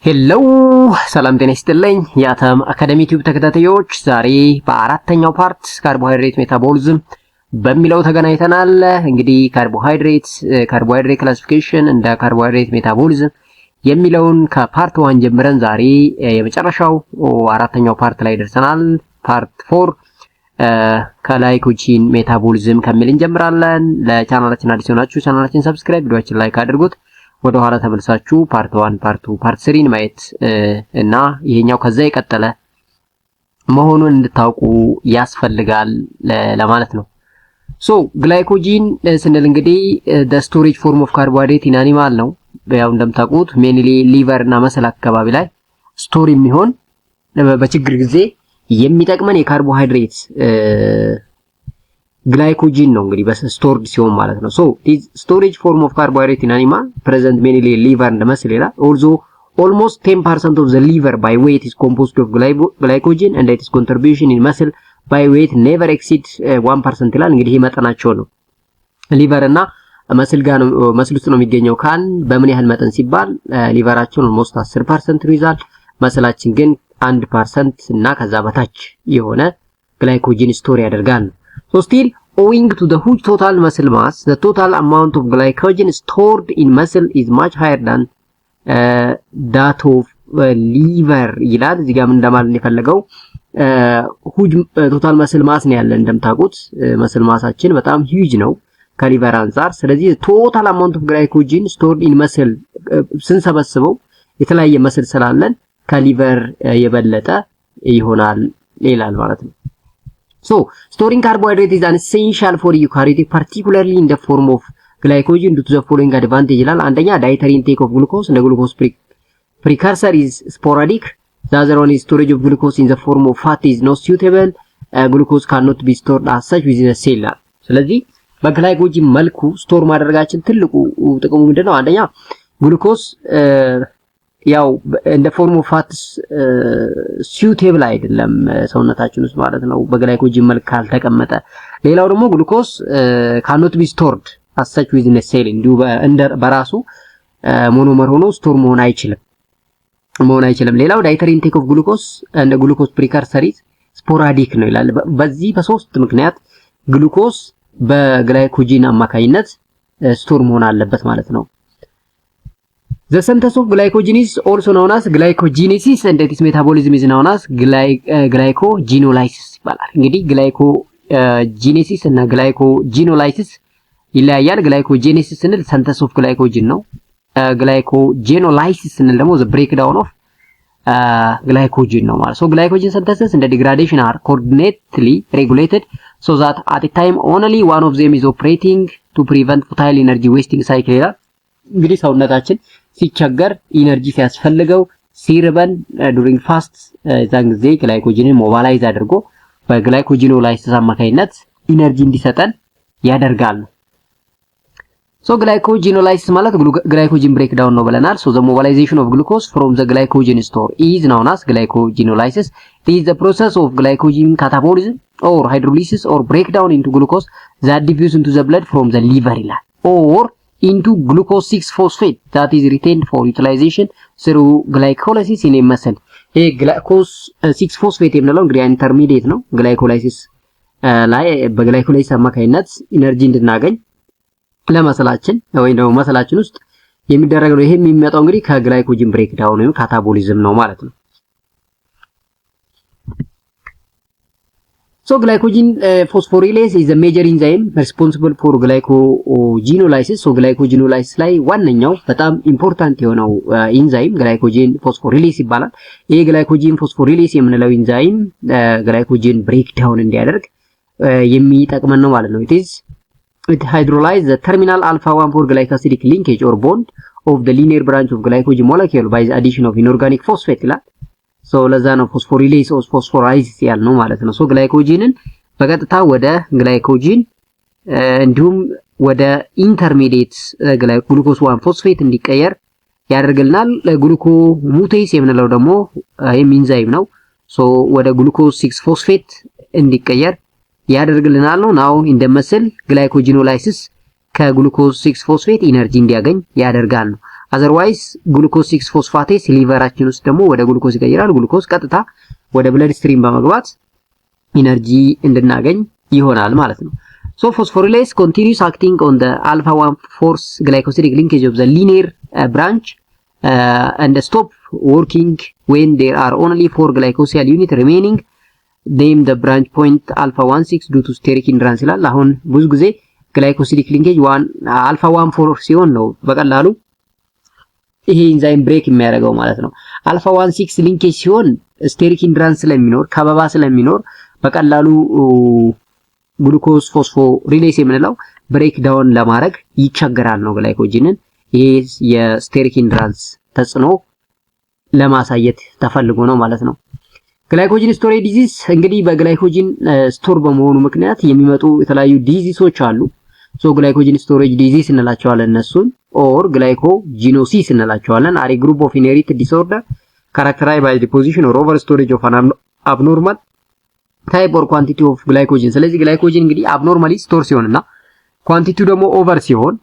ሄሎ ሰላም ጤና ይስጥልኝ የአተም አካዳሚ ቲዩብ ተከታታዮች፣ ዛሬ በአራተኛው ፓርት ካርቦሃይድሬት ሜታቦሊዝም በሚለው ተገናኝተናል። እንግዲህ ካርቦሃይድሬት ክላሲፊኬሽን እንደ ካርቦሃይድሬት ሜታቦሊዝም የሚለውን ከፓርት 1 ጀምረን ዛሬ የመጨረሻው አራተኛው ፓርት ላይ ደርሰናል። ፓርት 4 ከላይኮጂን ሜታቦሊዝም ከሚል እንጀምራለን። ለቻናላችን አዲስ ሆናችሁ ቻናላችን ሰብስክራይብ፣ ቪዲዮአችን ላይክ አድርጉት። ወደ ኋላ ተመልሳችሁ ፓርት 1 ፓርት 2 ፓርት 3 ማየት እና ይሄኛው ከዛ የቀጠለ መሆኑን እንድታውቁ ያስፈልጋል ለማለት ነው። ሶ ግላይኮጂን ስንል እንግዲህ the storage form of carbohydrate in animal ነው። ያው እንደምታውቁት ሜንሊ ሊቨር እና መሰል አካባቢ ላይ ስቶሪ የሚሆን በችግር ጊዜ የሚጠቅመን የካርቦሃይድሬት glycogen ነው እንግዲህ በስቶርድ ሲሆን ማለት ነው። so this storage form of carbohydrate in animal present mainly liver and muscle ይላል። also almost 10% of the liver by weight is composed of glycogen and its contribution in muscle by weight never exceed 1% ይላል። እንግዲህ መጠናቸው ነው ሊቨር እና መስል ጋር ነው መስል ውስጥ ነው የሚገኘው ካል በምን ያህል መጠን ሲባል ሊቨራችን almost 10% ይይዛል። መስላችን ግን 1% እና ከዛ በታች የሆነ ግላይኮጂን ስቶር ያደርጋል። So still, owing to the huge total muscle mass, the total amount of glycogen stored in muscle is much higher than that of liver ይላል። እዚህ ጋር ምን እንደማለት የፈለገው huge total muscle mass ነው ያለን። እንደምታውቁት muscle massአችን በጣም huge ነው ከሊቨር አንፃር። ስለዚህ total amount of glycogen stored in muscle ስንሰበስበው የተለያየ መስል ስላለን ከሊቨር የበለጠ ይሆናል ይላል ማለት ነው። So, storing carbohydrate is an essential for eukaryotic, particularly in the form of glycogen due to the following advantage ይላል። አንደኛ dietary intake of glucose, the glucose precursor is sporadic. The other one is storage of glucose in the form of fat is not suitable. Glucose cannot be stored as such within a cell. ስለዚህ በግላይኮጂን መልኩ ስቶር ማድረጋችን ትልቁ ጥቅሙ ምንድነው? አንደኛ ግሉኮስ ያው እንደ ፎርም ኦፍ ፋትስ suitable አይደለም ሰውነታችን ውስጥ ማለት ነው በግላይኮጂን መልክ ካልተቀመጠ። ሌላው ደግሞ ግሉኮስ cannot be stored as such within a cell እንዲሁ በራሱ ሞኖመር ሆኖ ስቶር መሆን አይችልም። ሌላው dietary intake of glucose and glucose precursor is sporadic ነው ይላል። በዚህ በሶስት ምክንያት ግሉኮስ በግላይኮጂን አማካኝነት ስቶር መሆን አለበት ማለት ነው። The synthesis of glycogen is also known as glycogenesis and its metabolism is known as glycogenolysis ይባላል። እንግዲህ glycogenesis እና glycogenolysis ይለያያል። glycogenesis ስንል synthesis of glycogen ነው። glycogenolysis ስንል ደግሞ the breakdown of glycogen ነው ማለት። So glycogen synthesis and degradation are coordinately regulated so that at a time only one of them is operating to prevent futile energy wasting cycle ይላል። እንግዲህ ሰውነታችን ሲቸገር ኢነርጂ ሲያስፈልገው ሲርበን ዱሪንግ ፋስት ዛን ጊዜ ግላይኮጂንን ሞባላይዝ አድርጎ በግላይኮጂኖላይሲስ አማካኝነት ኢነርጂ እንዲሰጠን ያደርጋል። ሶ ግላይኮጂኖላይሲስ ማለት ግላይኮጂን ብሬክዳውን ነው ብለናል። ሶ the mobilization of glucose from the glycogen store is known as glycogenolysis. It is the process of glycogen catabolism or hydrolysis or breakdown into glucose that diffuse into the blood from the liver ይላል or into glucose 6-phosphate that is retained for utilization through glycolysis in a muscle. ይሄ glucose 6-phosphate የምንለው እንግዲህ ኢንተርሚዲየት ነው። ግላይኮላይሲስ ላይ በግላይኮላይሲስ አማካኝነት ኢነርጂ እንድናገኝ ለመሰላችን ወይ ደግሞ መሰላችን ውስጥ የሚደረግ ነው። ይሄ የሚመጣው እንግዲህ ከግላይኮጂን ብሬክዳውን ወይም ካታቦሊዝም ነው ማለት ነው። So glycogen phosphorylase is a major enzyme responsible for glycogenolysis. So glycogenolysis ላይ ዋነኛው በጣም ኢምፖርታንት የሆነው ኢንዛይም glycogen phosphorylase ይባላል። ይሄ glycogen phosphorylase የምንለው ኢንዛይም glycogen breakdown እንዲያደርግ የሚጠቅመን ነው ማለት ነው። It hydrolyzes the terminal alpha 1 for glycosidic linkage or bond of the linear branch of glycogen molecule by the addition of inorganic phosphate ይላል። ሶ ለዛ ነው ፎስፎሪሌስ ኦር ፎስፎራይዝስ ያልነው ማለት ነው። ሶ ግላይኮጂንን በቀጥታ ወደ ግላይኮጂን እንዲሁም ወደ ኢንተርሚዲየት ግሉኮስ 1 ፎስፌት እንዲቀየር ያደርግልናል። ግሉኮሙቴስ የምንለው ደግሞ ኢንዛይም ነው። ሶ ወደ ግሉኮስ 6 ፎስፌት እንዲቀየር ያደርግልናል ነው። ናው እንደመስል ግላይኮጂኖላይሲስ ከግሉኮስ 6 ፎስፌት ኢነርጂ እንዲያገኝ ያደርጋል ነው። otherwise ግሉኮስ 6 ፎስፋቴስ ሊቨራችን ውስጥ ደግሞ ወደ ግሉኮስ ይቀይራል። ግሉኮስ ቀጥታ ወደ ብለድ ስትሪም በመግባት ኢነርጂ እንድናገኝ ይሆናል ማለት ነው። So phosphorylase continues acting on the alpha 1 force glycosidic linkage of the linear branch and stop working when there are only 4 glycosyl unit remaining. Name the branch point alpha 16 due to steric hindrance ይላል። አሁን ብዙ ጊዜ glycosidic linkage 1 alpha 1 4 ሲሆን ነው በቀላሉ ይሄ ኢንዛይም ብሬክ የሚያደርገው ማለት ነው። አልፋ 16 ሊንኬጅ ሲሆን ስቴሪክ ሂንድራንስ ስለሚኖር ከበባ ስለሚኖር በቀላሉ ግሉኮስ ፎስፎሪሌስ የምንለው ብሬክ ዳውን ለማድረግ ይቸገራል ነው ግላይኮጂንን። ይሄ የስቴሪክ ሂንድራንስ ተጽዕኖ ለማሳየት ተፈልጎ ነው ማለት ነው። ግላይኮጂን ስቶሬጅ ዲዚዝ እንግዲህ በግላይኮጂን ስቶር በመሆኑ ምክንያት የሚመጡ የተለያዩ ዲዚዞች አሉ። ሶ ግላይኮጂን ስቶሬጅ ዲዚዝ እንላቸዋለን እነሱን or glycogenosis እንላቸዋለን። are a group of inherited disorder characterized by deposition or over storage of an abnormal type or quantity of glycogen። ስለዚህ ግላይኮጂን እንግዲህ abnormally ስቶር ሲሆንና ኳንቲቲው ደግሞ ኦቨር ሲሆን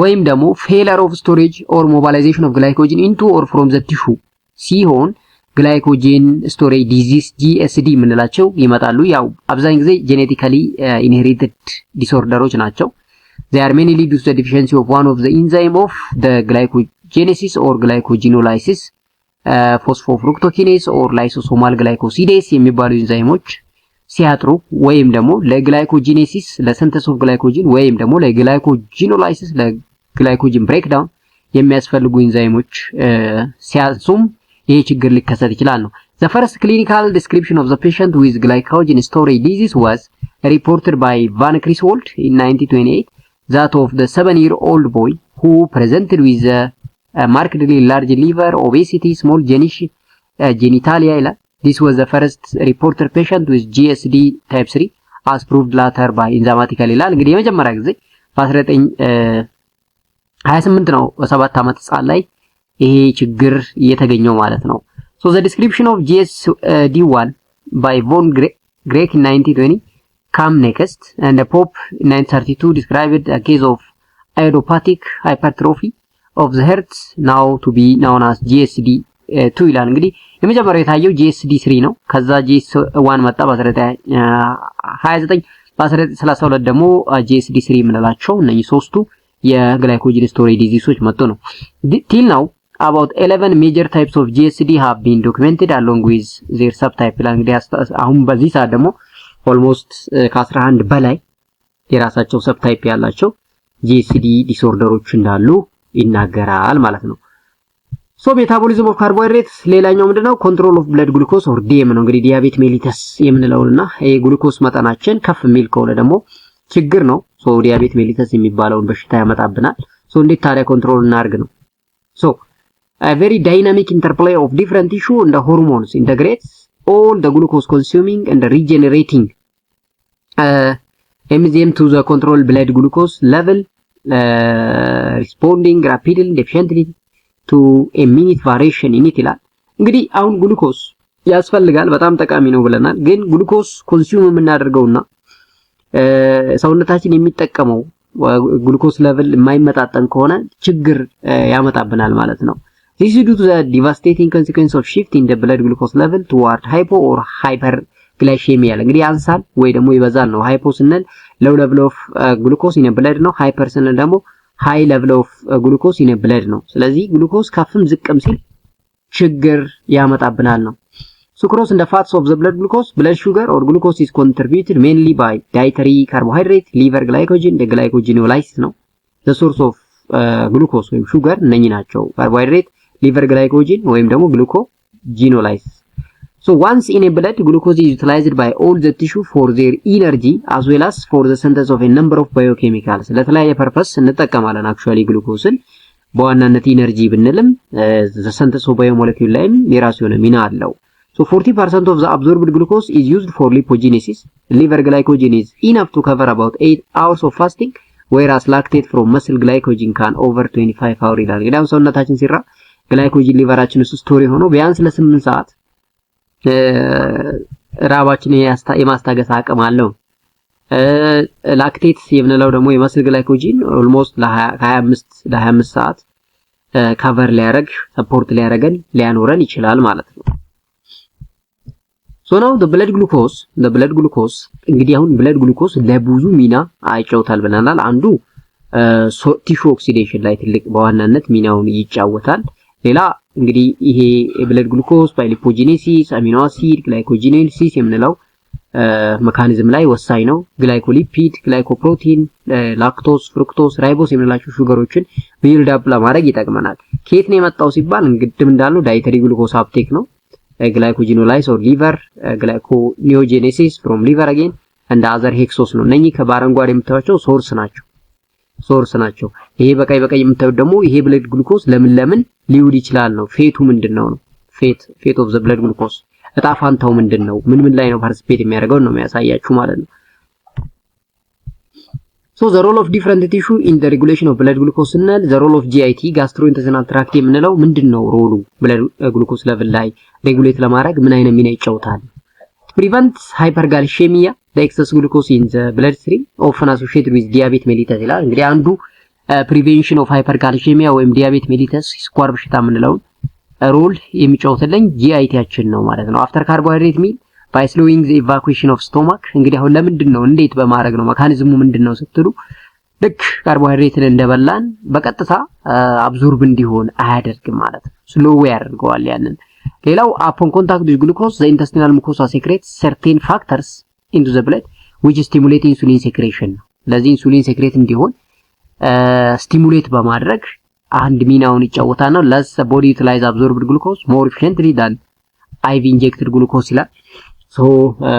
ወይም ደግሞ failure of storage or mobilization of glycogen into or from the tissue ሲሆን ግላይኮጂን ስቶሬጅ ዲዚዝ GSD የምንላቸው ይመጣሉ። ያው አብዛኛው ጊዜ ጄኔቲካሊ ኢንሄሪትድ ዲስኦርደሮች ናቸው። They are mainly due to the deficiency of one of the enzyme of the glycogenesis or glycogenolysis, phosphofructokinase or lysosomal glycosidase የሚባሉ ኢንዛይሞች ሲያጥሩ ወይም ደግሞ ለግላይኮጂኔሲስ ለሲንተስ ኦፍ ግላይኮጂን ወይም ደግሞ ለግላይኮጂኖላይሲስ ለግላይኮጂን ብሬክዳውን የሚያስፈልጉ ኢንዛይሞች ሲያንሱም ይሄ ችግር ሊከሰት ይችላል ነው። The first clinical description of the patient with glycogen storage disease was reported by Van Criswold in 1928. That of the 7-year-old boy who presented with a markedly large liver, obesity, small genitalia. This was the first reported patient with GSD type 3 as proved later by enzymatically ይላል። እንግዲህ የመጀመሪያ ጊዜ በ1928 ነው በ7 ዓመት ህጻን ላይ ይሄ ችግር የተገኘው ማለት ነው። So the description of GSD1 by von Grech in 1920 come next, and the Pope in 1932 described a case of idiopathic hypertrophy of the heart now to be known as GSD2 ይላል። እንግዲህ የመጀመሪያው የታየው GSD3 ነው። ከዛ GS1 መጣ በ1929 በ1932 ደግሞ GSD3 የምንላቸው እነዚህ ሶስቱ የግላይኮጂን ስቶሬጅ ዲዚዞች መጡ ነው። till now about 11 major types of GSD have been documented along with their subtype ይላል። እንግዲህ አሁን በዚህ ሰዓት ደግሞ ኦልሞስት ከ11 በላይ የራሳቸው ሰብታይፕ ያላቸው GSD ዲስኦርደሮች እንዳሉ ይናገራል ማለት ነው። ሶ ሜታቦሊዝም ኦፍ ካርቦሃይድሬትስ ሌላኛው ምንድነው? ኮንትሮል ኦፍ ብለድ ግሉኮስ ኦር ዲኤም ነው። እንግዲህ ዲያቤት ሜሊተስ የምንለውና ይሄ ግሉኮስ መጠናችን ከፍ የሚል ከሆነ ደግሞ ችግር ነው። ሶ ዲያቤት ሜሊተስ የሚባለውን በሽታ ያመጣብናል። ሶ እንዴት ታዲያ ኮንትሮል እናርግ ነው? ሶ a very dynamic interplay of different tissue and the hormones integrates all the glucose consuming and the regenerating enzyme to the control blood glucose level, responding rapidly deficiently to a minute variation in it ይላል። እንግዲህ አሁን ግሉኮስ ያስፈልጋል በጣም ጠቃሚ ነው ብለናል። ግን ግሉኮስ ኮንሱም የምናደርገውና ሰውነታችን የሚጠቀመው ግሉኮስ ሌቭል የማይመጣጠን ከሆነ ችግር ያመጣብናል ማለት ነው። This is due to the devastating consequence of shift in the blood glucose level toward hypo or hyperglycemia. እንግዲህ ያንሳል ወይ ደግሞ ይበዛል ነው። ሃይፖ ስንል low level of glucose in blood ነው። ሃይፐር ስንል ደግሞ high level of glucose in blood ነው። ስለዚህ ግሉኮስ ከፍም ዝቅም ሲል ችግር ያመጣብናል ነው። Sucrose and the fats of the blood sugar or glucose is contributed mainly by dietary carbohydrate, liver glycogen, the glycogenolysis ነው። The source of glucose ወይም sugar እነኚህ ናቸው። carbohydrate, liver glycogen ወይም ደግሞ glycogenolysis. So once in a blood, glucose is utilized by all the tissue for their energy as well as for the synthesis of a number of biochemicals. ለተለያየ ፐርፐስ እንጠቀማለን actually ግሉኮስን በዋናነት ኢነርጂ ብንልም the synthesis of biomolecule ላይም የራሱ የሆነ ሚና አለው። So 40% of the absorbed glucose is used for lipogenesis. Liver glycogen is enough to cover about 8 hours of fasting, whereas lactate from muscle glycogen can over 25 hours ይላል። እንግዲህ ሰውነታችን ሲራ ግላይኮጂን ሊቨራችን ውስጥ ስቶር ሆኖ ቢያንስ ለ8 ሰዓት ራባችን የማስታገስ አቅም አለው። ላክቴት የምንለው ደግሞ የመስል ግላይኮጂን ኦልሞስት ለ25 ሰዓት ካቨር ሊያረግ ሰፖርት ሊያኖረን ይችላል ማለት ነው። ሶ ናው the blood glucose እንግዲህ አሁን blood glucose ለብዙ ሚና አይጫወታል ብለናል። አንዱ ቲሹ ኦክሲዴሽን ላይ ትልቅ በዋናነት ሚናውን ይጫወታል። ሌላ እንግዲህ ይሄ blood glucose ሊፖጂኔሲስ፣ አሚኖ አሲድ፣ ግላይኮጂኔሲስ የምንለው መካኒዝም ላይ ወሳኝ ነው። ግላይኮሊፒድ፣ ግላይኮፕሮቲን፣ ላክቶስ፣ ፍሩክቶስ፣ ራይቦስ የምንላቸው ሹገሮችን ቢልድ አፕ ለማድረግ ይጠቅመናል። ከየት ነው የመጣው ሲባል እንግዲህ እንዳልነው ዳይተሪ ግሉኮስ አፕቴክ ነው። ግላይኮጂኖላይዝ ኦር ሊቨር፣ ግላይኮኒዮጄኔሲስ ፍሮም ሊቨር አጌን እንደ አዘር ሄክሶስ ነው። እነኚህ በአረንጓዴ የምታዩቸው ሶርስ ናቸው። ይሄ በቀይ የምታዩት ደግሞ ይሄ ብለድ ግሉኮስ ለምን ሊውድ ይችላል ነው። ፌቱ ምንድነው ነው? ፌት ኦፍ ዘ ብለድ ግሉኮስ እጣ ፋንታው ምንድነው? ምን ላይ ነው ፓርቲሲፔት የሚያደርገው ነው የሚያሳያችሁ ማለት ነው። So the role of different tissue in the regulation of blood glucose እና the role of GIT gastrointestinal tract የምንለው ምንድነው? ሮሉ blood glucose level ላይ ሬጉሌት ለማድረግ ምን አይነት ሚና ይጫወታል? prevent hyperglycemia the excess glucose in the bloodstream often associated with diabetes mellitus ይላል። እንግዲህ አንዱ prevention of hyperglycemia ወይም diabetes mellitus ስኳር በሽታ የምንለው ሮል የሚጫወትልኝ GIT-ያችን ነው ማለት ነው። after carbohydrate meal by slowing the evacuation of stomach እንግዲህ አሁን ለምንድነው እንዴት በማድረግ ነው መካኒዝሙ ምንድነው ስትሉ ልክ ካርቦሃይድሬትን እንደበላን በቀጥታ አብዞርብ እንዲሆን አያደርግም ማለት ነው። ስሎው ያደርገዋል ያንን። ሌላው upon contact with glucose the intestinal mucosa secretes certain factors into the blood which stimulate insulin secretion ነው። ለዚህ ኢንሱሊን ሴክሬት እንዲሆን ስቲሙሌት በማድረግ አንድ ሚናውን ይጫወታል ነው። less the body utilize absorbed glucose more efficiently than IV injected glucose ይላል። ሶ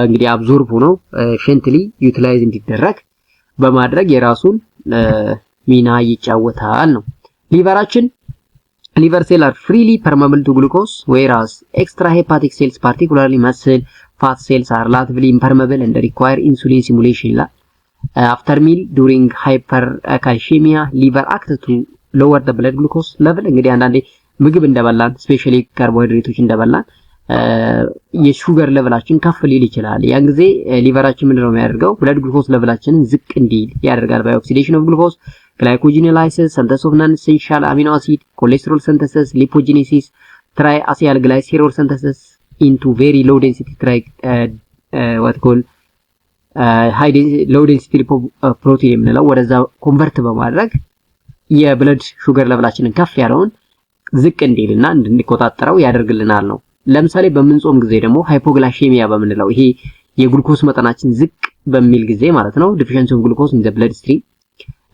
እንግዲህ አብዞርብ ሆኖ ኤፊሽንትሊ ዩቲላይዝ እንዲደረግ በማድረግ የራሱን ሚና ይጫወታል ነው። liver cells are freely permeable to glucose whereas extrahepatic cells particularly muscle fat cells are relatively impermeable and require insulin stimulation ይላል። after meal during hypercalcemia liver acts to lower the blood glucose level እንግዲህ አንዳንዴ ምግብ እንደበላን ስፔሻሊ ካርቦሃይድሬቶች እንደበላን የሹገር ሌቨላችን ከፍ ሊል ይችላል። ያን ጊዜ ሊቨራችን ምንድነው የሚያደርገው? ብለድ ግሉኮስ ሌቨላችንን ዝቅ እንዲል ያደርጋል። ባይ ኦክሲዴሽን ኦፍ ግሉኮስ፣ ግላይኮጂኖላይሲስ፣ ሲንተሲስ ኦፍ ናን ኤሰንሻል አሚኖ አሲድ፣ ኮሌስትሮል ሲንተሲስ፣ ሊፖጂኔሲስ፣ ትራይ አሲያል ግላይሴሮል ሲንተሲስ ኢንቱ ቬሪ ሎው ዴንሲቲ ሃይ ሎው ዴንሲቲ ሊፖፕሮቲን የምንለው ወደዛ ኮንቨርት በማድረግ የብለድ ሹገር ሌቨላችንን ከፍ ያለውን ዝቅ እንዲልና እንድንቆጣጠረው ያደርግልናል ነው። ለምሳሌ በምንጾም ጊዜ ደግሞ ሃይፖግላይኬሚያ በምንለው ይሄ የግሉኮስ መጠናችን ዝቅ በሚል ጊዜ ማለት ነው ዲፊሸንሲ ኦፍ ግሉኮስ ኢን ዘ ብለድ ስትሪም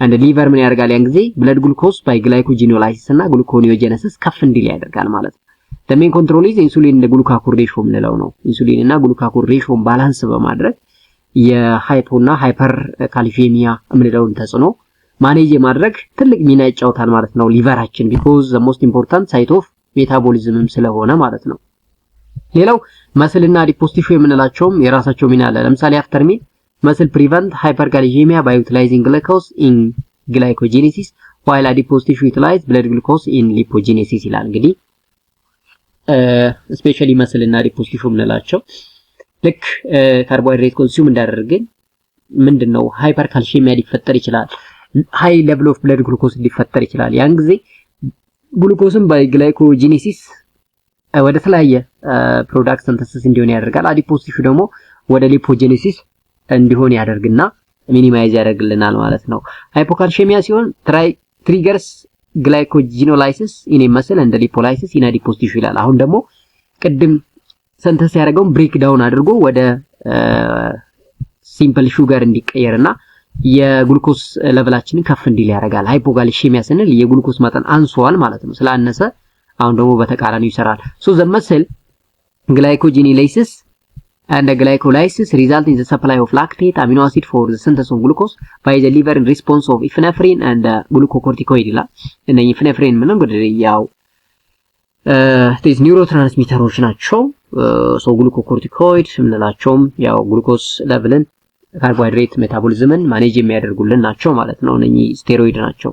አንድ ሊቨር ምን ያደርጋል? ያን ጊዜ ብለድ ግሉኮስ ባይ ግላይኮጂኖላይሲስ እና ግሉኮኒዮጀነሲስ ከፍ እንዲል ያደርጋል ማለት ነው። the main control is ኢንሱሊን እና ግሉካጎን ሬሽዮ የምንለው ነው። ኢንሱሊን እና ግሉካጎን ሬሽዮን ባላንስ በማድረግ የሃይፖና ሃይፐር ካልሲየሚያ የምንለውን ተጽዕኖ ማኔጅ የማድረግ ትልቅ ሚና ይጫወታል ማለት ነው ሊቨራችን because the most important site of metabolism ስለሆነ ማለት ነው። ሌላው መስልና አዲፖስ ቲሹ የምንላቸውም የራሳቸው ሚና አለ። ለምሳሌ አፍተር ሚል መስል ፕሪቨንት ሃይፐርጋሊኬሚያ ባይ ዩቲላይዚንግ ግሉኮስ ኢን ግላይኮጂኔሲስ while adipose tissue utilize blood glucose in lipogenesis ይላል። እንግዲህ ስፔሻሊ መስልና አዲፖስ ቲሹ የምንላቸው ልክ ካርቦሃይድሬት ኮንሱም እንዳደረግን ምንድነው ሃይፐርካልሲየሚያ ሊፈጠር ይችላል። ሃይ ሌቭል ኦፍ ብለድ ግሉኮስ ሊፈጠር ይችላል። ያን ጊዜ ግሉኮስን ባይ ግላይኮጂኔሲስ ወደ ተለያየ ፕሮዳክት ሲንተሲስ እንዲሆን ያደርጋል። አዲፖስ ቲሹ ደግሞ ወደ ሊፖጂኔሲስ እንዲሆን ያደርግና ሚኒማይዝ ያደርግልናል ማለት ነው። ሃይፖካልሲየሚያ ሲሆን ትሪገርስ ግላይኮጂኖላይሲስ ኢን መስል እንደ ሊፖላይሲስ ኢን አዲፖስ ቲሹ ይላል። አሁን ደግሞ ቅድም ሲንተሲስ ያደረገውን ብሬክ ዳውን አድርጎ ወደ ሲምፕል ሹገር እንዲቀየርና የግሉኮስ ሌቨላችንን ከፍ እንዲል ያደርጋል። ሃይፖካልሲየሚያ ስንል የግሉኮስ መጠን አንሷል ማለት ነው። ስላነሰ አሁን ደግሞ በተቃራኒው ይሰራል። so the muscle glycogenolysis and the glycolysis result in the supply of lactate amino acid for the synthesis of glucose by the liver in response of epinephrine and glucocorticoid ይላል። እነኚህ epinephrine ምን እንግዲህ ያው ኒውሮትራንስሚተሮች ናቸው። so glucocorticoid የምንላቸውም ያው ግሉኮስ ሌቭልን ካርቦሃይድሬት ሜታቦሊዝምን ማኔጅ የሚያደርጉልን ናቸው ማለት ነው። እነኚህ ስቴሮይድ ናቸው።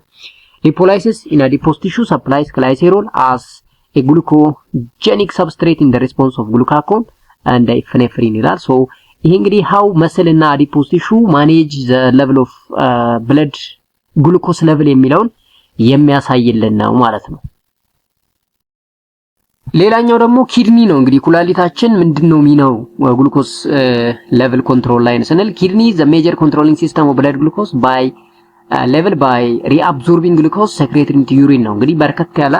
Lipolysis in adipose tissue supplies glycerol as a glucogenic substrate in the response of glucagon and epinephrine ይላል። so ይሄ እንግዲህ how muscle እና adipose tissue manage the level of blood glucose level የሚለውን የሚያሳይልን ነው ማለት ነው። ሌላኛው ደግሞ ኪድኒ ነው። እንግዲህ ኩላሊታችን ምንድነው ሚናው ግሉኮስ ሌቭል ኮንትሮል ላይ ስንል ኪድኒ ዘ ሜጀር ኮንትሮሊንግ ሲስተም ኦፍ ብለድ ግሉኮስ ባይ ሌቭል ባይ ሪአብዞርቢንግ ግሉኮስ ሴክሬትድ ኢንቱ ዩሪን ነው። እንግዲህ በርከት ያለ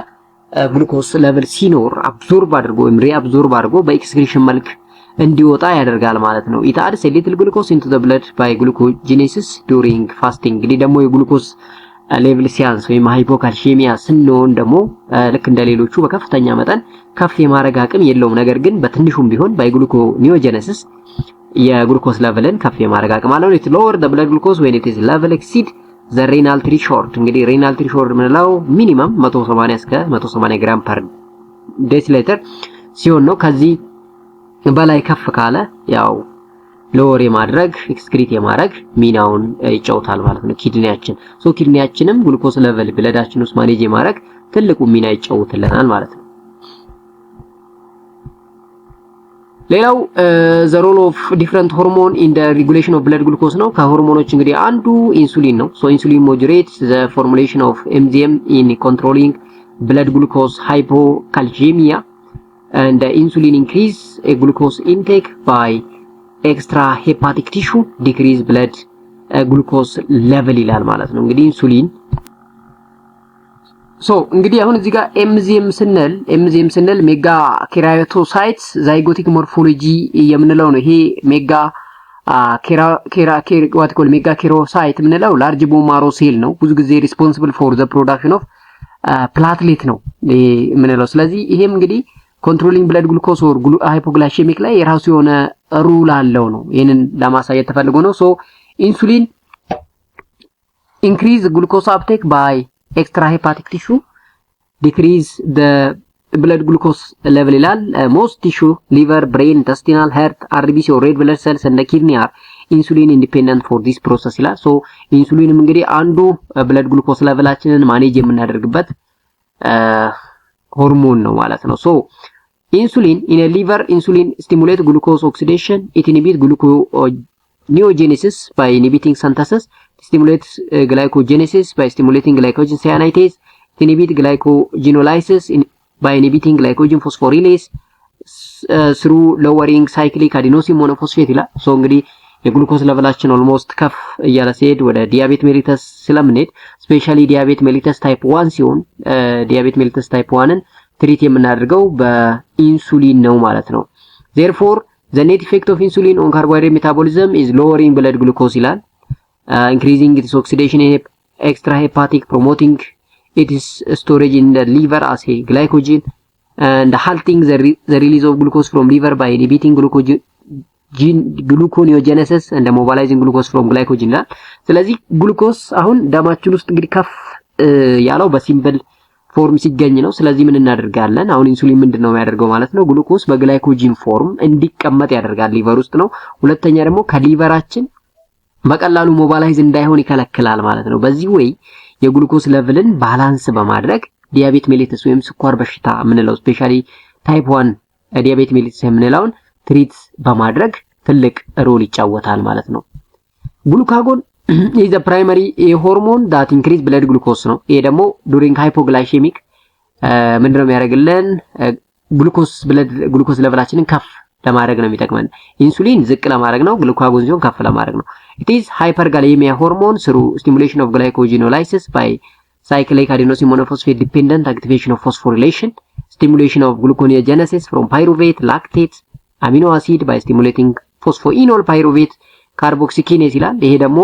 ግሉኮስ ሌቭል ሲኖር አብዞርብ አድርጎ ወይም ሪአብዞርብ አድርጎ በኤክስክሪሽን መልክ እንዲወጣ ያደርጋል ማለት ነው። ኢት አድስ ኤ ሊትል ግሉኮስ ኢንቱ ዘ ብለድ ባይ ግሉኮጂኔሲስ ዱሪንግ ፋስቲንግ። እንግዲህ ደግሞ የግሉኮስ ሌቭል ሲያንስ ወይም ሃይፖካልሲሚያ ስንሆን ደግሞ ልክ እንደሌሎቹ በከፍተኛ መጠን ከፍ የማድረግ አቅም የለውም። ነገር ግን በትንሹም ቢሆን ባይ ግሉኮኒዮጀነሲስ የግሉኮስ ሌቭልን ከፍ የማድረግ አቅም አለው። ኢት ሎወር ዘ ብለድ ግሉኮስ ዌን ኢት ኢዝ ሌቭል ኤክሲድ ዘ ሬናል ትሪሾርድ። እንግዲህ ሬናል ትሪሾርድ ምንለው ሚኒመም 180 እስከ 180 ግራም ፐር ዴሲሊትር ሲሆን ነው። ከዚህ በላይ ከፍ ካለ ያው ሎወር የማድረግ ኤክስክሪት የማድረግ ሚናውን ይጫወታል ማለት ነው ኪድኒያችን። ሶ ኪድኒያችንም ግሉኮስ ሌቭል ብለዳችን ውስጥ ማኔጅ የማድረግ ትልቁ ሚና ይጫወትልናል ማለት ነው። ሌላው ዘ ሮል ኦፍ ዲፈረንት ሆርሞን ኢን ዘ ሬጉሌሽን ኦፍ ብለድ ግሉኮስ ነው። ከሆርሞኖች እንግዲህ አንዱ ኢንሱሊን ነው። ሶ ኢንሱሊን ሞጁሌትስ ዘ ፎርሙሌሽን ኦፍ ኤንዛይም ኢን ኮንትሮሊንግ ብለድ ግሉኮስ ሃይፖካልሲሚያ and the insulin increase a glucose intake by extra hepatic tissue decrease blood glucose level ይላል ማለት ነው። እንግዲህ ኢንሱሊን እንግዲህ አሁን እዚህ ጋር ኤምዚኤም ስንል ሜጋ ኬራቶሳይትስ ዛይጎቲክ ሞርፎሎጂ የምንለው ነው። ይሄ ሜጋ ሜጋ ኬሮሳይት የምንለው ላርጅ ቦን ማሮ ሴል ነው። ብዙ ጊዜ ሪስፖንሲብል ፎር ዘ ፕሮዳክሽን ኦፍ ፕላትሌት ነው የምንለው። ስለዚህ ይሄም እንግዲህ ኮንትሮሊንግ ብለድ ግሉኮስ ኦር ሃይፖግላይሴሚክ ላይ የራሱ የሆነ ሩል አለው ነው። ይሄንን ለማሳየት ተፈልጎ ነው። ኢንሱሊን ኢንክሪዝ ግሉኮስ አፕቴክ ባይ ኤክስትራ ሄፓቲክ ቲሹ ዲክሪዝ ዘ ብለድ ግሉኮስ ሌቭል ይላል። ሞስት ቲሹ ሊቨር፣ ብሬን፣ ኢንተስቲናል፣ ሄርት፣ አርቢሲ ኦር ሬድ ብለድ ሴልስ እንደ ኪድኒ አር ኢንሱሊን ኢንዲፔንደንት ፎር ዲስ ፕሮሰስ ይላል። ኢንሱሊንም እንግዲህ አንዱ ብለድ ግሉኮስ ሌቭላችንን ማኔጅ የምናደርግበት ሆርሞን ነው ማለት ነው። insulin in a liver, insulin stimulate glucose oxidation, it inhibits gluconeogenesis by inhibiting synthesis, stimulates glycogenesis by stimulating glycogen cyanidase, it inhibits glycogenolysis by inhibiting glycogen phosphorylase through lowering cyclic adenosine monophosphate ይላል። እንግዲህ የግሉኮስ ሌቭላችን ኦልሞስት ከፍ እያለ ሲሄድ ወደ ዲያቤት ሜሊተስ ስለምንሄድ ስፔሻሊ ዲያቤት ሜሊተስ ታይፕ 1 ሲሆን ዲያቤት ሜሊተስ ታይፕ 1ን ትሪት የምናደርገው በኢንሱሊን ነው ማለት ነው። therefore the net effect of insulin on carbohydrate metabolism is lowering blood glucose ይላል, increasing its oxidation in extrahepatic, promoting its storage in the liver as a glycogen and halting the release of glucose from liver by inhibiting gluconeogenesis and mobilizing glucose from glycogen ይላል። ስለዚህ ግሉኮስ አሁን ደማችን ውስጥ እንግዲህ ከፍ ያለው በሲምፕል ፎርም ሲገኝ ነው። ስለዚህ ምን እናደርጋለን? አሁን ኢንሱሊን ምንድነው የሚያደርገው ማለት ነው? ግሉኮስ በግላይኮጂን ፎርም እንዲቀመጥ ያደርጋል ሊቨር ውስጥ ነው። ሁለተኛ ደግሞ ከሊቨራችን በቀላሉ ሞባላይዝ እንዳይሆን ይከለክላል ማለት ነው። በዚህ ወይ የግሉኮስ ሌቭልን ባላንስ በማድረግ ዲያቤት ሜሊተስ ወይም ስኳር በሽታ የምንለው ስፔሻሊ ታይፕ 1 ዲያቤት ሜሊተስ የምንለውን ትሪት በማድረግ ትልቅ ሮል ይጫወታል ማለት ነው። ግሉካጎን is the primary hormone that increase blood glucose ነው። ይሄ ደግሞ during hypoglycemic ምንድነው የሚያደርግልን? ግሉኮስ ሌቭላችንን ከፍ ለማድረግ ነው የሚጠቅመን። ኢንሱሊን ዝቅ ለማድረግ ነው፣ ግሉካጎን ሲሆን ከፍ ለማድረግ ነው። it is hyperglycemia hormone through stimulation of glycogenolysis by cyclic adenosine monophosphate dependent activation of phosphorylation, stimulation of gluconeogenesis from pyruvate, lactate, amino acid by stimulating phosphoenol pyruvate carboxykinase ይላል። ይሄ ደግሞ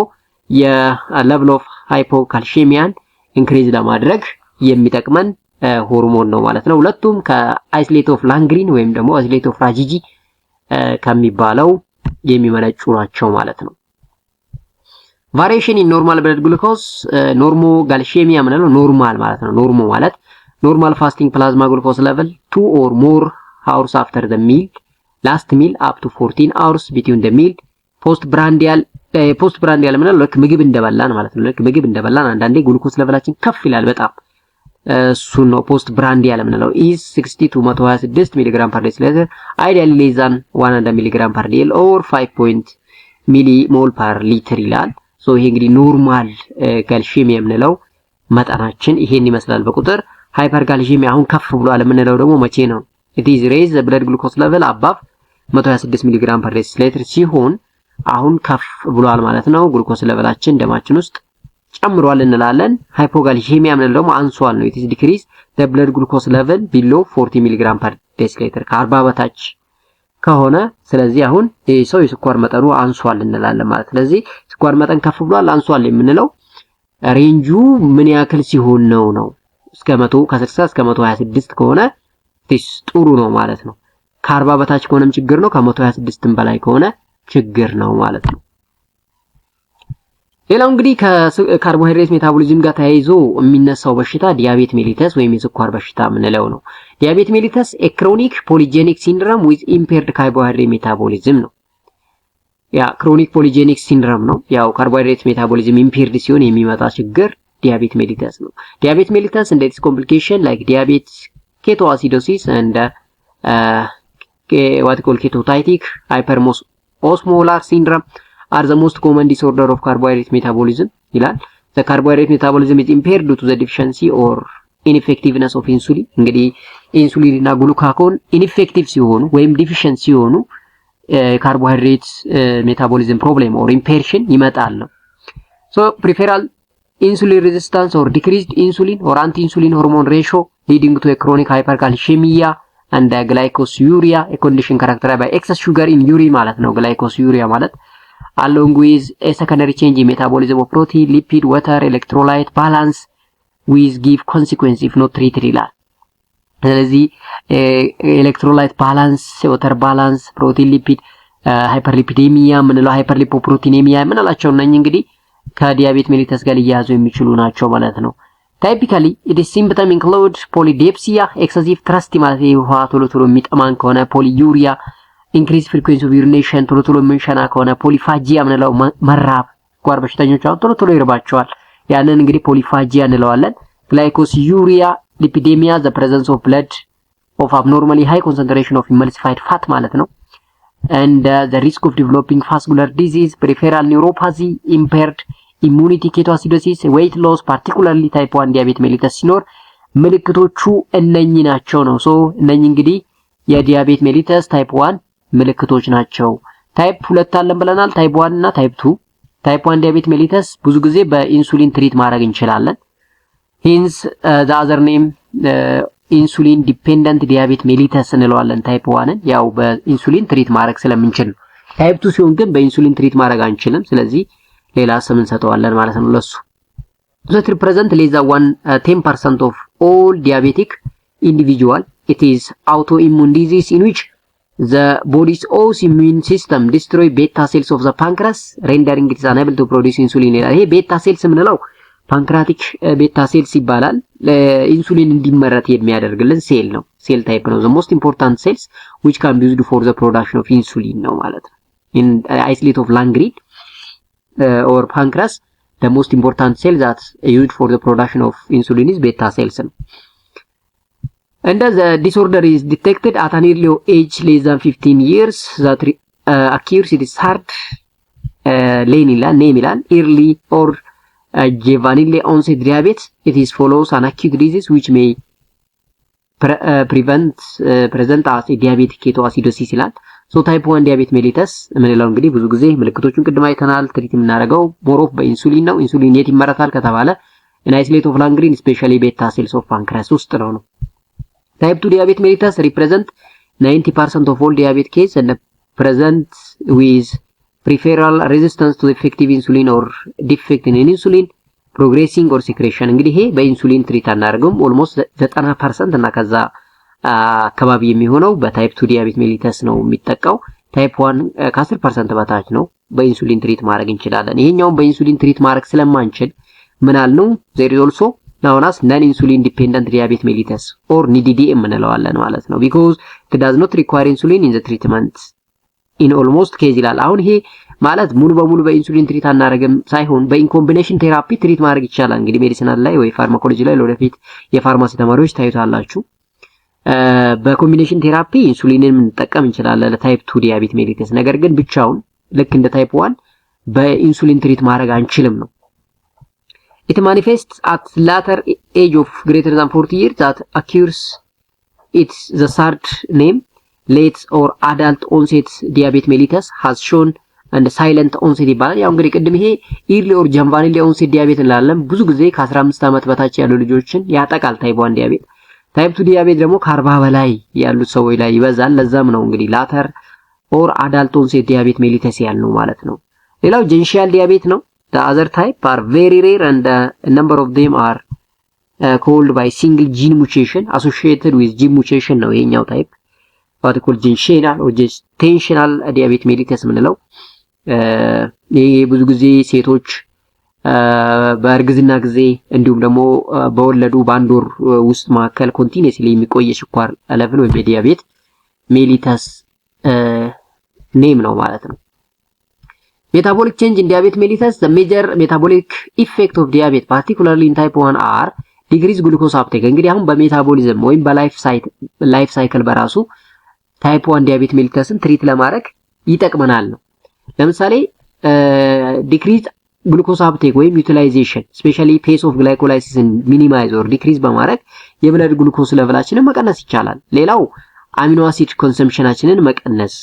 የሌቭል ኦፍ ሃይፖካልሲሚያን ኢንክሪዝ ለማድረግ የሚጠቅመን ሆርሞን ነው ማለት ነው። ሁለቱም ከአይሶሌት ኦፍ ላንግሪን ወይም ደግሞ አይሶሌት ኦፍ ራጂጂ ከሚባለው የሚመነጩ ናቸው ማለት ነው። ቫሪዬሽን ኢን ኖርማል ብለድ ግሉኮስ ኖርሞጋልሲሚያ ማለት ነው። ኖርማል ማለት ነው። ኖርሞ ማለት ኖርማል ፋስቲንግ ፕላዝማ ግሉኮስ ሌቭል 2 or more hours after the meal, last meal up to 14 hours between the meal, ፖስት ብራንዲያል ማለት ልክ ምግብ እንደበላን ማለት ነው። ልክ ምግብ እንደበላን አንዳንዴ ግሉኮስ ሌቭላችን ከፍ ይላል በጣም እሱ ነው ፖስት ብራንዲያል የምንለው is 60 to 126 ሚሊግራም ፐር ዴሲሊትር ideally less than 100 ሚሊግራም ፐር ዴል or 5 ሚሊሞል ፐር ሊትር ይላል። ይሄ እንግዲህ ኖርማል ካልሲየም የምንለው መጠናችን ይሄን ይመስላል በቁጥር። ሃይፐርካልሲየም አሁን ከፍ ብሏል የምንለው ደግሞ መቼ ነው? it is raise the blood glucose level above 126 ሚሊ ግራም per deciliter ሲሆን አሁን ከፍ ብሏል ማለት ነው። ግሉኮስ ሌቨላችን ደማችን ውስጥ ጨምሯል እንላለን። ሃይፖጋሊሲሚያ ምን ደግሞ አንሷል ነው። it is decrease the blood glucose level below 40 ሚሊ ግራም per deciliter ከ40 በታች ከሆነ ስለዚህ አሁን ሰው የስኳር መጠኑ አንሷል እንላለን ማለት። ስለዚህ ስኳር መጠን ከፍ ብሏል አንሷል የምንለው ሬንጁ ምን ያክል ሲሆን ነው እስከ 100 ከ60 እስከ 126 ከሆነ ጥሩ ነው ማለት ነው። ከ40 በታች ከሆነም ችግር ነው፣ ከ126 በላይ ከሆነ ችግር ነው ማለት ነው። ሌላው እንግዲህ ከካርቦሃይድሬት ሜታቦሊዝም ጋር ተያይዞ የሚነሳው በሽታ ዲያቤት ሜሊተስ ወይም የስኳር በሽታ ምንለው ነው። ዲያቤት ሜሊተስ a chronic polygenic syndrome with impaired carbohydrate metabolism ነው። ያ ክሮኒክ ፖሊጄኒክ ሲንድሮም ነው። ያው ካርቦሃይድሬት ሜታቦሊዝም ኢምፔርድ ሲሆን የሚመጣ ችግር ዲያቤት ሜሊተስ ነው። ዲያቤት ሜሊተስ and its complication like diabetes ketoacidosis and what we call ketotic hyperosmolar syndrome are the most common disorder of carbohydrate metabolism ይላል። the carbohydrate metabolism is impaired due to the deficiency or ineffectiveness of insulin እንግዲህ ኢንሱሊን እና ግሉካጎን ኢንኤፌክቲቭ ሲሆኑ ወይም ዲፊሽንት ሲሆኑ carbohydrate metabolism problem or impairment ይመጣል ነው። so peripheral insulin resistance or decreased insulin or anti-insulin hormone ratio leading to a chronic hypercalcemia and glycosuria, a condition characterized by excess sugar in urine ማለት ነው። glycosuria ማለት along with a secondary change in metabolism of protein, lipid, water, electrolyte balance with give consequence if not treated ይላል። ስለዚህ electrolyte balance, water balance, protein, lipid, hyperlipidemia ምንለው hyperlipoproteinemia ምንላቸው እነኚህ እንግዲህ ከዲያቤት ሜሊተስ ጋር ሊያያዙ የሚችሉ ናቸው ማለት ነው። Typically, it is symptom include polydipsia, excessive thirst ማለት ውሃ ቶሎ ቶሎ የሚጠማን ከሆነ polyuria, increased frequency of urination ቶሎ ቶሎ መንሸና ከሆነ polyphagia ምንለው መራብ ጓር በሽተኞች አሁን ቶሎ ቶሎ ይርባቸዋል። ያንን እንግዲህ polyphagia እንለዋለን። glycosuria, lipidemia, the presence of blood of abnormally high concentration of emulsified fat ማለት ነው. And the risk of developing vascular disease, peripheral neuropathy, impaired immunity, ketoacidosis, weight loss, particularly type 1 diabetes mellitus ሲኖር ምልክቶቹ እነኚህ ናቸው ነው። ሶ እነኚህ እንግዲህ የዲያቤት ሜሊተስ ታይፕ 1 ምልክቶች ናቸው። ታይፕ 2 አለን ብለናል፣ ታይፕ 1 እና ታይፕ 2። ታይፕ 1 ዲያቤት ሜሊተስ ብዙ ጊዜ በኢንሱሊን ትሪት ማድረግ እንችላለን። hence the other name ኢንሱሊን ዲፔንደንት ዲያቤት ሜሊተስ እንለዋለን ታይፕ 1ን ያው በኢንሱሊን ትሪት ማድረግ ስለምንችል ነው። ታይፕ 2 ሲሆን ግን በኢንሱሊን ትሪት ማድረግ አንችልም። ስለዚህ ሌላ ስም እንሰጠዋለን ማለት ነው ለሱ። so it represent less than 10% of all diabetic individual. It is autoimmune disease in which the body's own immune system destroy beta cells of the pancreas, rendering it unable to produce insulin. ይሄ ቤታ ሴልስ የምንለው ፓንክራቲክ ቤታ ሴልስ ይባላል። ለኢንሱሊን እንዲመረት የሚያደርግልን ሴል ነው። ሴል ታይፕ ነው። the most important cells which can be used for the production of insulin ነው ማለት ነው። in isolate of Langerhans or pancreas, the most important cell that used for the production of insulin is beta cells. And the disorder is detected at an early age less than 15 years that occurs it is hard name early or juvenile onset diabetes. It is follows an acute disease which may present as a diabetic ketoacidosis ይላል። ሶ ታይፕ 1 ዲያቤት ሜሊተስ ምንለው እንግዲህ ብዙ ጊዜ ምልክቶቹን ቅድም አይተናል። ትሪት የምናደርገው ሞሮፍ በኢንሱሊን ነው። ኢንሱሊን የት ይመረታል ከተባለ in isolate of Langerhans, especially beta cells of pancreas ውስጥ ነው። ታይፕ 2 ዲያቤት ሜሊተስ represent 90% of all diabetes cases and present with peripheral resistance to effective insulin or defect in insulin progressing or secretion. እንግዲህ ይሄ በኢንሱሊን ትሪት አናደርገውም። ኦልሞስት 90% እና ከዛ አካባቢ የሚሆነው በታይፕ 2 ዲያቤት ሜሊተስ ነው የሚጠቃው። ታይፕ 1 ከ10% በታች ነው። በኢንሱሊን ትሪት ማድረግ እንችላለን። ይሄኛውን በኢንሱሊን ትሪት ማድረግ ስለማንችል ምን አልነው? there is also known as non insulin dependent diabetes mellitus or NIDDM እንለዋለን ማለት ነው። because it does not require insulin in the treatment in almost case ይላል። አሁን ይሄ ማለት ሙሉ በሙሉ በኢንሱሊን ትሪት አናደርግም ሳይሆን በኢንኮምቢኔሽን ቴራፒ ትሪት ማድረግ ይቻላል። እንግዲህ ሜዲሲናል ላይ ወይ ፋርማኮሎጂ ላይ ለወደፊት የፋርማሲ ተማሪዎች ታዩታላችሁ። በኮምቢኔሽን ቴራፒ ኢንሱሊንን እንጠቀም እንችላለን ለታይፕ 2 ዲያቤት ሜሊተስ። ነገር ግን ብቻውን ልክ እንደ ታይፕ 1 በኢንሱሊን ትሪት ማድረግ አንችልም ነው። it manifests at later age of greater than 40 years that occurs it's the third name. Late or adult onset diabetes mellitus has shown and silent onset ይባላል። ያው እንግዲህ ቅድም ይሄ early or juvenile onset diabetes እንላለን። ብዙ ጊዜ ከ15 ዓመት በታች ያሉ ልጆችን ያጠቃል ታይፕ 1 ዲያቤት። ታይፕ 2 ዲያቤት ደግሞ ከ40 በላይ ያሉት ሰዎች ላይ ይበዛል። ለዛም ነው እንግዲህ later or adult onset diabetes mellitus ያልነው ማለት ነው። ሌላው genital diabetes ነው። The other type are very rare and a number of them are called by single gene mutation associated with gene mutation ነው ይሄኛው ታይፕ what called gestational or gestational diabetes mellitus ምንለው ይሄ ብዙ ጊዜ ሴቶች በእርግዝና ጊዜ እንዲሁም ደግሞ በወለዱ በአንድ ወር ውስጥ መካከል ኮንቲኒየስሊ የሚቆይ ስኳር ሌቭል ወይም የዲያቤት ሜሊተስ ኔም ነው ማለት ነው። metabolic change in diabetes mellitus the major metabolic effect of diabetes particularly in type 1 are decrease glucose uptake እንግዲህ አሁን በሜታቦሊዝም ወይም በላይፍ ሳይክል በራሱ ታይፕ 1 ዲያቤት ሜሊተስን ትሪት ለማድረግ ይጠቅመናል ነው። ለምሳሌ ዲክሪዝ ግሉኮስ አፕቴክ ወይም ዩቲላይዜሽን ስፔሻሊ ፔስ ኦፍ ግላይኮላይሲስን ሚኒማይዝ ኦር ዲክሪዝ በማድረግ የብለድ ግሉኮስ ሌቭላችንን መቀነስ ይቻላል። ሌላው አሚኖ አሲድ ኮንሰምፕሽናችንን መቀነስ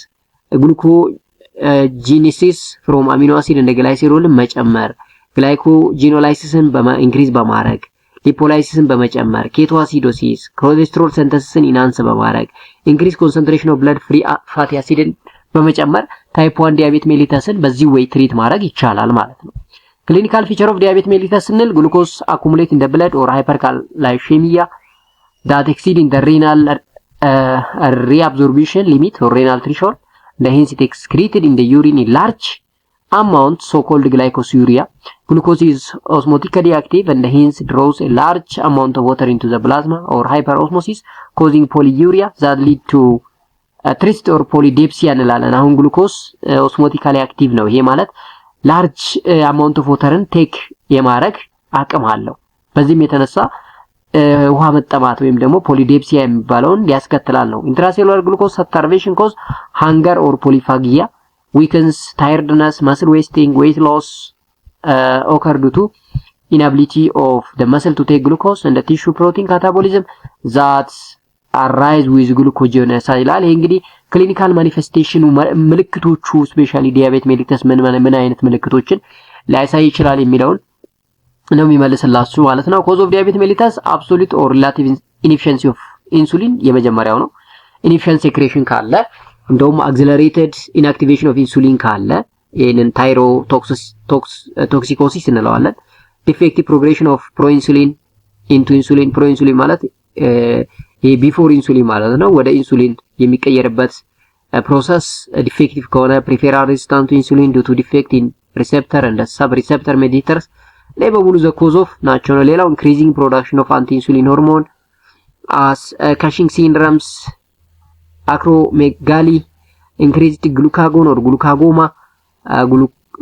ግሉኮጂኔሲስ ፍሮም አሚኖ አሲድ እንደ ግላይሴሮልን መጨመር ግላይኮጂኖላይሲስን ኢንክሪዝ በማድረግ ሊፖላይሲስን በመጨመር ኬቶ አሲዶሲስ ኮሌስትሮል ሲንተሲስን ኢናንስ በማድረግ ኢንክሪዝ ኮንሰንትሬሽን ኦፍ ብለድ ፍሪ ፋቲ አሲድን በመጨመር ታይፕ 1 ዲያቤት ሜሊተስን በዚህ ዌይ ትሪት ማድረግ ይቻላል ማለት ነው። ክሊኒካል ፊቸር ኦፍ ዲያቤት ሜሊተስ ስንል ግሉኮስ አኩሙሌት ኢን ዘ ብለድ ኦር ሃይፐርካላይሼሚያ that exceed in the renal reabsorption limit or renal threshold the hence it excreted in the urine in large amount so called glycosuria. Glucose is osmotically active and hence draws a large amount of water into the plasma or hyperosmosis causing polyuria that lead to thirst or polydipsia እንላለን። አሁን ግሉኮስ ኦስሞቲካሊ አክቲቭ ነው። ይሄ ማለት ላርጅ አማውንት ኦፍ ዋተርን ቴክ የማድረግ አቅም አለው። በዚህም የተነሳ ውሃ መጠማት ወይም ደግሞ ፖሊዴፕሲያ የሚባለውን ያስከትላል ነው። ኢንትራሴሉላር ግሉኮስ ሳቹሬሽን ኮዝ ሃንገር ኦር ፖሊፋጊያ weakens tiredness muscle wasting weight loss occur due to inability of the muscle to take glucose and the tissue protein catabolism that arise with gluconeogenesis ይላል። ይሄ እንግዲህ ክሊኒካል ማኒፌስቴሽኑ ምልክቶቹ ስፔሻሊ ዲያቤት ሜሊተስ ምን አይነት ምልክቶችን ሊያሳይ ይችላል የሚለውን ነው የሚመልስላችሁ ማለት ነው። ኮዝ ኦፍ ዲያቤት ሜሊተስ አብሶሉት ኦር ሪላቲቭ ኢንኤፊሽንሲ ኦፍ ኢንሱሊን የመጀመሪያው ነው። ኢንኤፊሽንሲ ሴክሬሽን ካለ እንደውም አክሲለሬትድ ኢንአክቲቬሽን ኦፍ ኢንሱሊን ካለ ይሄንን ታይሮ ቶክሲኮሲስ እንለዋለን። ዲፌክቲቭ ፕሮግሬሽን ኦፍ ፕሮኢንሱሊን ኢንቱ ኢንሱሊን ፕሮኢንሱሊን ማለት ይሄ ቢፎር ኢንሱሊን ማለት ነው። ወደ ኢንሱሊን የሚቀየርበት ፕሮሰስ ዲፌክቲቭ ከሆነ ፕሪፌራል ሬዚስታንስ ቱ ኢንሱሊን ዲው ቱ ዲፌክት ኢን ሪሴፕተር እንደ ሰብ ሪሴፕተር ሜዲተርስ ላይ በሙሉ ዘ ኮዝ ኦፍ ናቸው ነው። ሌላው ኢንክሪዚንግ ፕሮዳክሽን ኦፍ አንቲ ኢንሱሊን ሆርሞን አስ ካሺንግ ሲንድረምስ አክሮሜጋሊ ኢንክሪዝድ ግሉካጎን ኦር ግሉካጎማ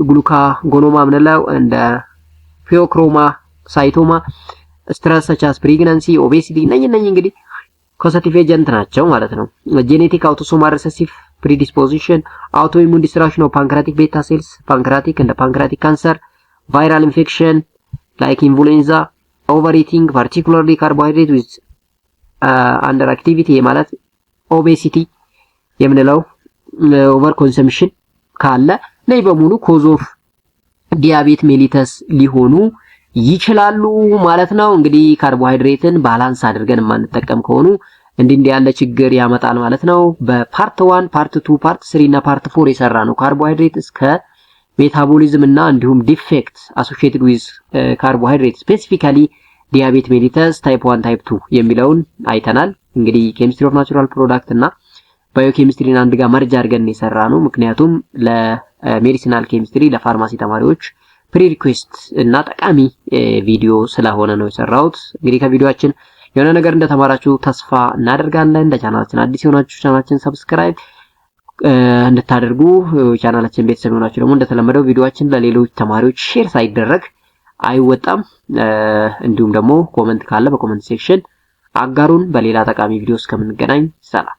ግሉካጎኖማ ምንለው እንደ ፊዮክሮማ ሳይቶማ ስትረስ such as pregnancy obesity ነኝ እንግዲህ ኮሰቲቭ ኤጀንት ናቸው ማለት ነው። ጄኔቲክ አውቶሶማል ሪሰሲቭ ፕሪዲስፖዚሽን አውቶኢሙን ዲስትራክሽን ኦፍ ፓንክራቲክ ቤታ ሴልስ ፓንክራቲክ እንደ ፓንክራቲክ ካንሰር ቫይራል ኢንፌክሽን ላይክ ኢንፍሉዌንዛ ኦቨርኢቲንግ ፓርቲኩላርሊ ካርቦሃይድሬት ዊዝ አንደር አክቲቪቲ ማለት ኦቤሲቲ የምንለው ኦቨር ኮንሰምፕሽን ካለ ላይ በሙሉ ኮዝ ኦፍ ዲያቤት ሜሊተስ ሊሆኑ ይችላሉ ማለት ነው። እንግዲህ ካርቦሃይድሬትን ባላንስ አድርገን ማንጠቀም ከሆኑ እንዲህ ያለ ችግር ያመጣል ማለት ነው። በፓርት 1 ፓርት 2 ፓርት 3 እና ፓርት 4 የሰራ ነው ካርቦሃይድሬት እስከ ሜታቦሊዝም እና እንዲሁም ዲፌክት አሶሺየትድ ዊዝ ካርቦሃይድሬት ስፔሲፊካሊ ዲያቤት ሜሊተስ ታይፕ 1 ታይፕ 2 የሚለውን አይተናል። እንግዲህ ኬሚስትሪ ኦፍ ናቹራል ፕሮዳክት እና ባዮኬሚስትሪን አንድ ጋር መርጅ አድርገን የሰራ ነው። ምክንያቱም ለሜዲሲናል ኬሚስትሪ ለፋርማሲ ተማሪዎች ፕሪሪኩዌስት እና ጠቃሚ ቪዲዮ ስለሆነ ነው የሰራሁት። እንግዲህ ከቪዲዮአችን የሆነ ነገር እንደተማራችሁ ተስፋ እናደርጋለን። ለቻናላችን አዲስ የሆናችሁ ቻናላችን ሰብስክራይብ እንድታደርጉ ቻናላችን ቤተሰብ ሆናችሁ ደግሞ እንደተለመደው ቪዲዮአችን ለሌሎች ተማሪዎች ሼር ሳይደረግ አይወጣም። እንዲሁም ደግሞ ኮሜንት ካለ በኮሜንት ሴክሽን አጋሩን። በሌላ ጠቃሚ ቪዲዮ እስከምንገናኝ ሰላም።